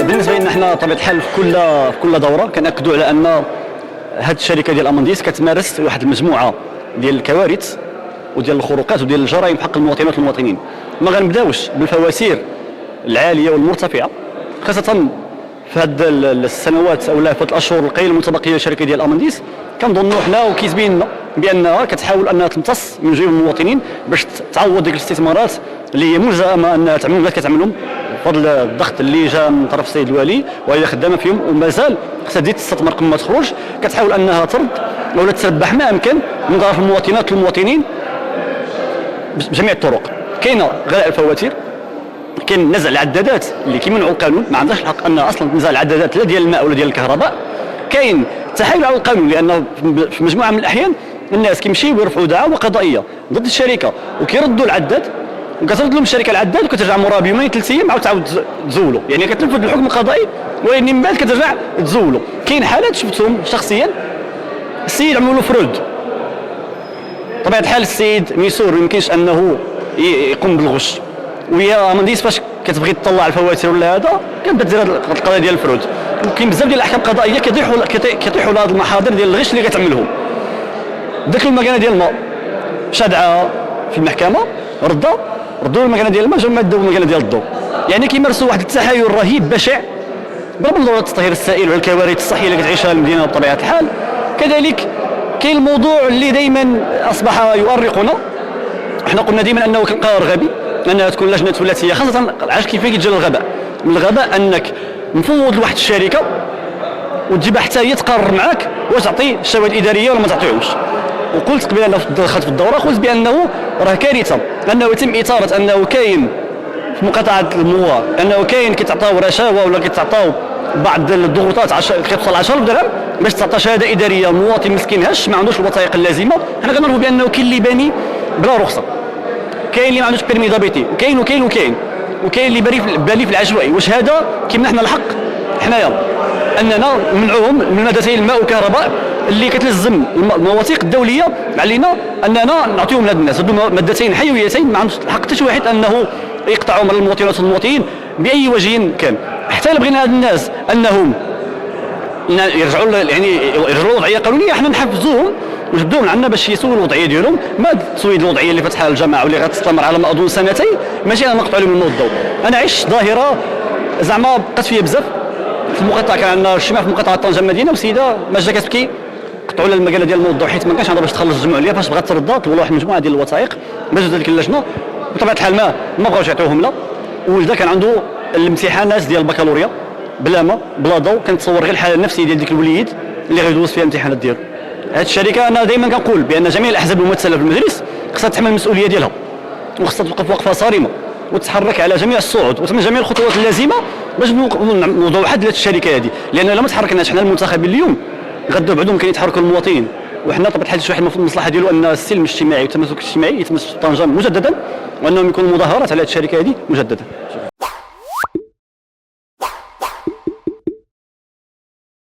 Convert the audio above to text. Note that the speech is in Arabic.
بالنسبه لنا حنا طبيعه الحال في كل دوره كنأكدوا على ان هذه الشركه ديال امانديس كتمارس واحد المجموعه ديال الكوارث وديال الخروقات وديال الجرائم حق المواطنات والمواطنين. ما غنبداوش بالفواتير العاليه والمرتفعه، خاصه في هاد السنوات او في الاشهر القليله المتبقيه للشركه ديال امانديس. كنظنوا حنا وكيتبين لنا بانها كتحاول انها تمتص من جيوب المواطنين باش تعوض ديك الاستثمارات اللي هي ملزمه انها تعملهم، ولا كتعملهم بفضل الضغط اللي جا من طرف السيد الوالي وهي خدامه فيهم، ومازال خصها تزيد تستثمر قبل ما تخرج. كتحاول انها ترد ولا تربح ما امكن من طرف المواطنات والمواطنين بجميع الطرق. كاينه غلاء الفواتير، كاين نزع العدادات اللي كيمنعوا القانون، ما عندهاش الحق ان اصلا تنزع العدادات لا ديال الماء ولا ديال الكهرباء. كاين تحايل على القانون، لان في مجموعه من الاحيان الناس كيمشيو ويرفعوا دعوى قضائيه ضد الشركه وكيردوا العداد، وكترد لهم الشركه العداد وكترجع موراه بيومين 3 ايام عاود تعاود تزولو، يعني كتنفذ الحكم القضائي ولكن من بعد كترجع تزولو. كاين حالات شفتهم شخصيا، السيد عملوا له فرود، طبيعه الحال السيد ميسور ما يمكنش انه يقوم بالغش، ويا امانديس فاش كتبغي تطلع الفواتير ولا هذا كتبدا دير القضيه ديال الفرود. وكاين بزاف ديال الاحكام القضائيه كيطيحوا لهاد المحاضر ديال الغش اللي كتعملهم. داك المكانه ديال الماء شادعه في المحكمه، ردوا المكانه ديال الماء، جاو مادوا المكانه ديال الضوء، يعني كيمارسوا واحد التحايل رهيب بشع برغم ضروره التطهير السائل والكوارث الصحيه اللي كتعيشها المدينه بطبيعه الحال. كذلك كاين الموضوع اللي دائما اصبح يؤرقنا، احنا قلنا دائما انه كان قرار غبي انها تكون لجنه ثلاثيه، خاصه علاش كيف يتجلى الغباء. من الغباء انك مفوض لواحد الشركه وتجيبها حتى هي تقرر معاك واش تعطي الشواهد الاداريه ولا ما تعطيهمش. وقلت قبل انا دخلت في الدوره، قلت بانه راه كارثه انه يتم اثاره انه كاين في مقاطعه الموار انه كاين كيتعطاو رشاوى ولا كيتعطاو بعض الضغوطات كتوصل 10 درهم باش تعطى شهاده اداريه مواطن مسكين هش ما عندوش الوثائق اللازمه. حنا كنعرفوا بانه كاين اللي باني بلا رخصه، كاين اللي ما عندوش بيرمي دابيتي، وكاين اللي بالي في العشوائي. واش هذا كيمنع حنا الحق حنايا اننا نمنعوهم من مادتين الماء والكهرباء اللي كتلزم المواثيق الدوليه علينا اننا نعطيهم لهاد الناس؟ هادو مادتين حيويتين ما عندوش الحق حتى شي واحد انه يقطعوا من المواطنات والمواطنين باي وجه كان. حتى الا بغينا هاد الناس انهم يرجعوا لوضعيه قانونيه، حنا نحفزوهم ونجبدوهم عندنا باش يسووا الوضعيه ديالهم. ما تسويد الوضعيه اللي فتحها الجماعه واللي غتستمر على ما اظن سنتين، ماشي انا نقطع عليهم الماء والضوء. انا عشت ظاهره زعما بقات فيا بزاف في المقاطعه، كان عندنا اجتماع في مقاطعه طنجه المدينه وسيده ما جا كتبكي قطعوا لها المقاله ديال الماء والضوء حيت ما كانش عندها باش تخلص الجمع عليها. فاش بغات ترضى طلبوا واحد المجموعه ديال الوثائق باش ديك اللجنه، بطبيعه الحال ما بغاوش يعطيوهم لا. ولدا كان عنده الامتحانات ديال البكالوريا بلا ما بلا ضوء، كنتصور غير الحاله النفسيه ديال ديك الوليد اللي غيدوز فيها الامتحانات ديالو. هذه الشركه انا دائما كنقول بان جميع الاحزاب الممثله في المجلس خصها تحمل المسؤوليه ديالها وخصها توقف وقفه صارمه وتتحرك على جميع الصعود وتعمل جميع الخطوات اللازمه باش نوضعوا حد لهذه الشركه هذه. لان لو ما تحركناش حنا المنتخبين اليوم غدا بعدهم كاين يتحركوا المواطنين، وحنا طبعا الحال شي واحد المفروض المصلحه ديالو ان السلم الاجتماعي والتماسك الاجتماعي يتمس في طنجه مجددا، وانهم يكونوا مظاهرات على هذه الشركه هذه مجددا.